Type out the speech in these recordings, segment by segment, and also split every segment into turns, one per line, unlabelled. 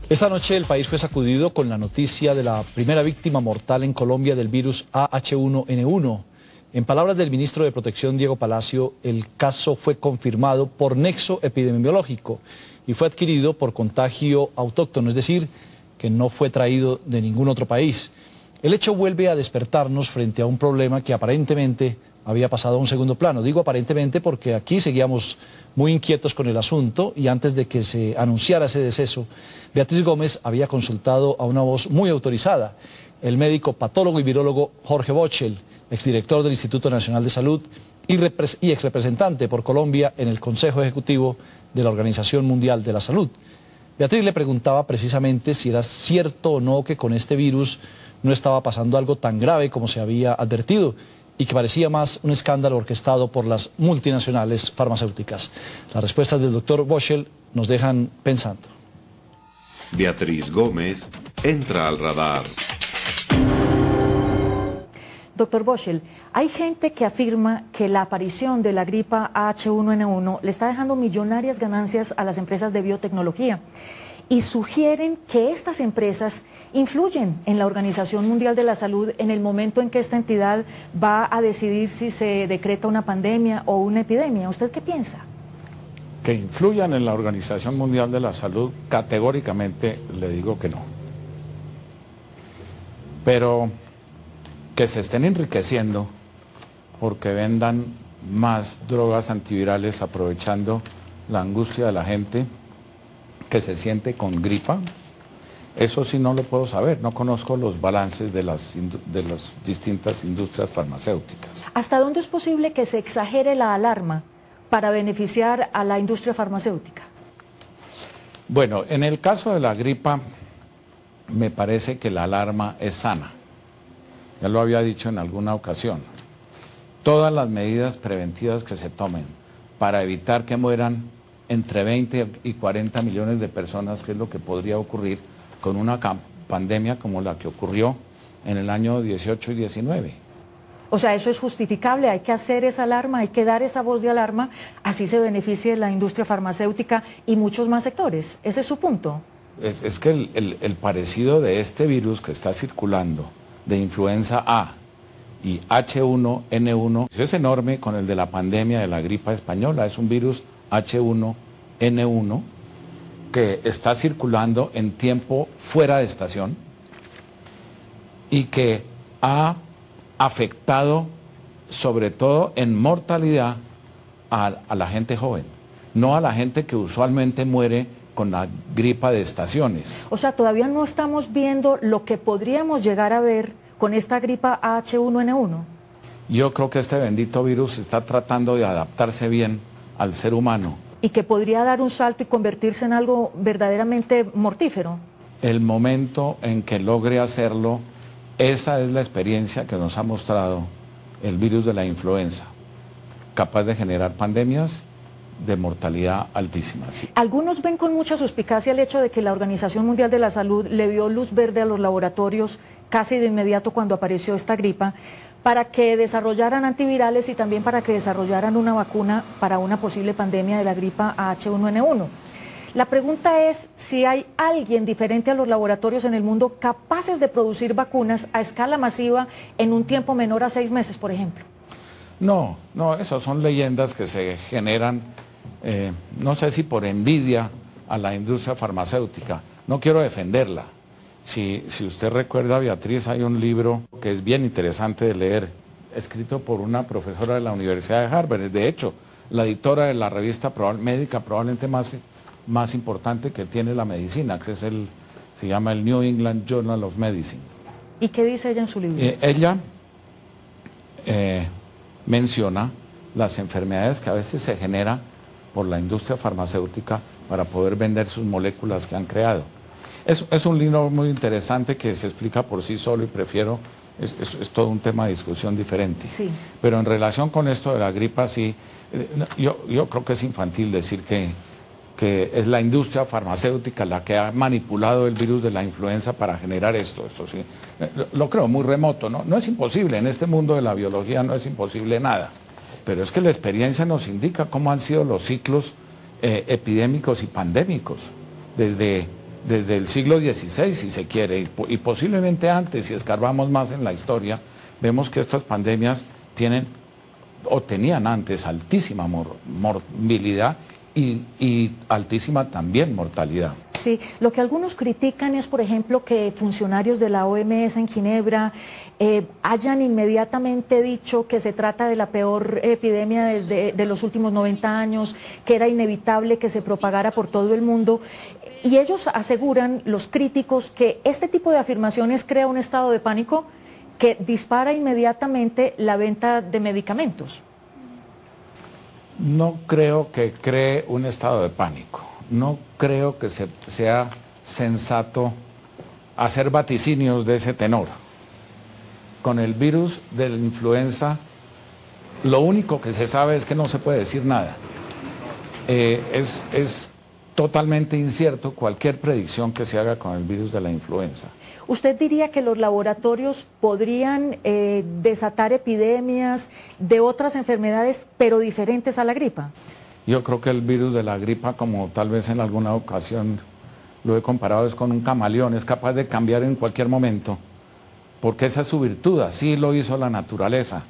Esta noche el país fue sacudido con la noticia de la primera víctima mortal en Colombia del virus AH1N1. En palabras del ministro de Protección, Diego Palacio, el caso fue confirmado por nexo epidemiológico y fue adquirido por contagio autóctono, es decir, que no fue traído de ningún otro país. El hecho vuelve a despertarnos frente a un problema que aparentemente había pasado a un segundo plano. Digo aparentemente porque aquí seguíamos muy inquietos con el asunto y antes de que se anunciara ese deceso, Beatriz Gómez había consultado a una voz muy autorizada, el médico patólogo y virólogo Jorge Bochel, exdirector del Instituto Nacional de Salud y exrepresentante por Colombia en el Consejo Ejecutivo de la Organización Mundial de la Salud. Beatriz le preguntaba precisamente si era cierto o no que con este virus no estaba pasando algo tan grave como se había advertido y que parecía más un escándalo orquestado por las multinacionales farmacéuticas. Las respuestas del doctor Bochel nos dejan pensando.
Beatriz Gómez entra al radar.
Doctor Bochel, hay gente que afirma que la aparición de la gripa H1N1 le está dejando millonarias ganancias a las empresas de biotecnología y sugieren que estas empresas influyen en la Organización Mundial de la Salud en el momento en que esta entidad va a decidir si se decreta una pandemia o una epidemia. ¿Usted qué piensa?
Que influyan en la Organización Mundial de la Salud, categóricamente le digo que no. Pero que se estén enriqueciendo porque vendan más drogas antivirales aprovechando la angustia de la gente que se siente con gripa, eso sí no lo puedo saber, no conozco los balances de las distintas industrias farmacéuticas.
¿Hasta dónde es posible que se exagere la alarma para beneficiar a la industria farmacéutica?
Bueno, en el caso de la gripa, me parece que la alarma es sana. Ya lo había dicho en alguna ocasión. Todas las medidas preventivas que se tomen para evitar que mueran entre 20 y 40 millones de personas, que es lo que podría ocurrir con una pandemia como la que ocurrió en el año 18 y 19.
O sea, eso es justificable, hay que hacer esa alarma, hay que dar esa voz de alarma, así se beneficie la industria farmacéutica y muchos más sectores. ¿Ese es su punto?
Es que el parecido de este virus que está circulando, de influenza A y H1N1, es enorme con el de la pandemia de la gripa española. Es un virus H1N1 que está circulando en tiempo fuera de estación y que ha afectado sobre todo en mortalidad a la gente joven, no a la gente que usualmente muere con la gripa de estaciones.
O sea, todavía no estamos viendo lo que podríamos llegar a ver con esta gripa H1N1.
Yo creo que este bendito virus está tratando de adaptarse bien al ser humano.
Y que podría dar un salto y convertirse en algo verdaderamente mortífero.
El momento en que logre hacerlo, esa es la experiencia que nos ha mostrado el virus de la influenza, capaz de generar pandemias de mortalidad altísima. Sí.
Algunos ven con mucha suspicacia el hecho de que la Organización Mundial de la Salud le dio luz verde a los laboratorios casi de inmediato cuando apareció esta gripa, para que desarrollaran antivirales y también para que desarrollaran una vacuna para una posible pandemia de la gripa H1N1. La pregunta es si hay alguien diferente a los laboratorios en el mundo capaces de producir vacunas a escala masiva en un tiempo menor a 6 meses, por ejemplo.
No, esas son leyendas que se generan, no sé si por envidia a la industria farmacéutica. No quiero defenderla. Si usted recuerda, Beatriz, hay un libro que es bien interesante de leer, escrito por una profesora de la Universidad de Harvard. De hecho, la editora de la revista médica probablemente más importante que tiene la medicina, que se llama el New England Journal of Medicine.
¿Y qué dice ella en su libro?
Ella menciona las enfermedades que a veces se generan por la industria farmacéutica para poder vender sus moléculas que han creado. Es un libro muy interesante que se explica por sí solo y prefiero, es todo un tema de discusión diferente.
Sí.
Pero en relación con esto de la gripa, sí, yo creo que es infantil decir que es la industria farmacéutica la que ha manipulado el virus de la influenza para generar esto sí. Lo creo muy remoto, ¿no? No es imposible, en este mundo de la biología no es imposible nada, pero es que la experiencia nos indica cómo han sido los ciclos epidémicos y pandémicos desde desde el siglo XVI, si se quiere, y posiblemente antes, si escarbamos más en la historia, vemos que estas pandemias tienen o tenían antes altísima morbilidad y altísima también mortalidad.
Sí, lo que algunos critican es, por ejemplo, que funcionarios de la OMS en Ginebra hayan inmediatamente dicho que se trata de la peor epidemia de los últimos 90 años, que era inevitable que se propagara por todo el mundo. Y ellos aseguran, los críticos, que este tipo de afirmaciones crea un estado de pánico que dispara inmediatamente la venta de medicamentos.
No creo que cree un estado de pánico. No creo que sea sensato hacer vaticinios de ese tenor. Con el virus de la influenza, lo único que se sabe es que no se puede decir nada. Es totalmente incierto cualquier predicción que se haga con el virus de la influenza.
¿Usted diría que los laboratorios podrían desatar epidemias de otras enfermedades, pero diferentes a la gripa?
Yo creo que el virus de la gripa, como tal vez en alguna ocasión lo he comparado, es con un camaleón, es capaz de cambiar en cualquier momento, porque esa es su virtud, así lo hizo la naturaleza,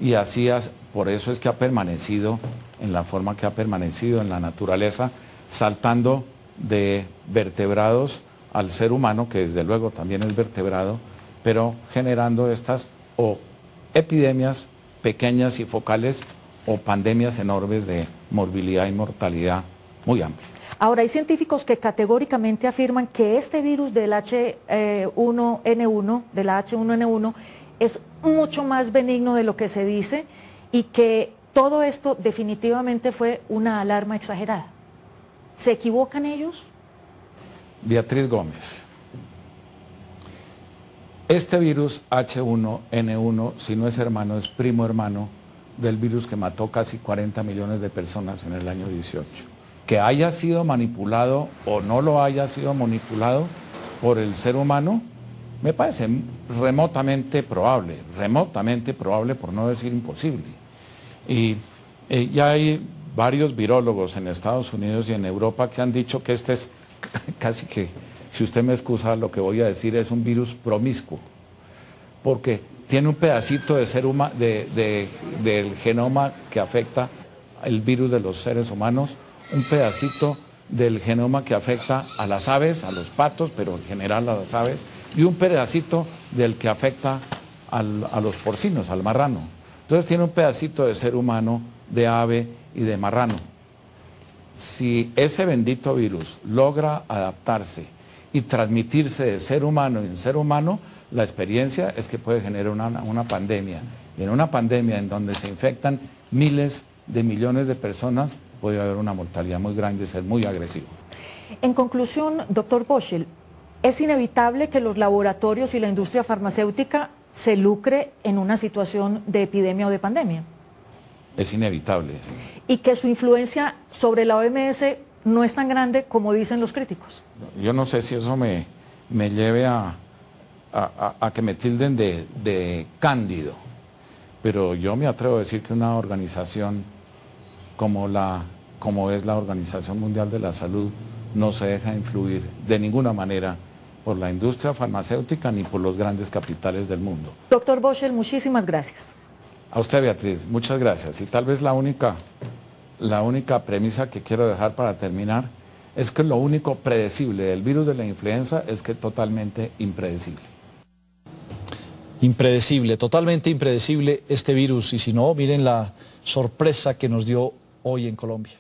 y así por eso es que ha permanecido en la forma que ha permanecido en la naturaleza, saltando de vertebrados al ser humano, que desde luego también es vertebrado, pero generando estas o epidemias pequeñas y focales o pandemias enormes de morbilidad y mortalidad muy amplia.
Ahora, hay científicos que categóricamente afirman que este virus del H1N1, de la H1N1, es mucho más benigno de lo que se dice y que todo esto definitivamente fue una alarma exagerada. ¿Se equivocan ellos?
Beatriz Gómez, este virus H1N1, si no es hermano, es primo hermano del virus que mató casi 40 millones de personas en el año 18. Que haya sido manipulado o no lo haya sido manipulado por el ser humano, me parece remotamente probable por no decir imposible. Y ya hay varios virólogos en Estados Unidos y en Europa que han dicho que este es casi que, si usted me excusa lo que voy a decir, es un virus promiscuo, porque tiene un pedacito de del genoma que afecta el virus de los seres humanos, un pedacito del genoma que afecta a las aves, a los patos, pero en general a las aves, y un pedacito del que afecta a los porcinos, al marrano. Entonces tiene un pedacito de ser humano, de ave y de marrano. Si ese bendito virus logra adaptarse y transmitirse de ser humano en ser humano, la experiencia es que puede generar una pandemia. Y en una pandemia en donde se infectan miles de millones de personas, puede haber una mortalidad muy grande, ser muy agresivo.
En conclusión, doctor Boschel, ¿es inevitable que los laboratorios y la industria farmacéutica se lucre en una situación de epidemia o de pandemia?
Es inevitable. Sí.
Y que su influencia sobre la OMS no es tan grande como dicen los críticos.
Yo no sé si eso me lleve a que me tilden de cándido, pero yo me atrevo a decir que una organización como es la Organización Mundial de la Salud no se deja influir de ninguna manera por la industria farmacéutica ni por los grandes capitales del mundo.
Doctor Boschel, muchísimas gracias.
A usted, Beatriz, muchas gracias. Y tal vez la única premisa que quiero dejar para terminar es que lo único predecible del virus de la influenza es que es totalmente impredecible.
Impredecible, totalmente impredecible este virus, y si no, miren la sorpresa que nos dio hoy en Colombia.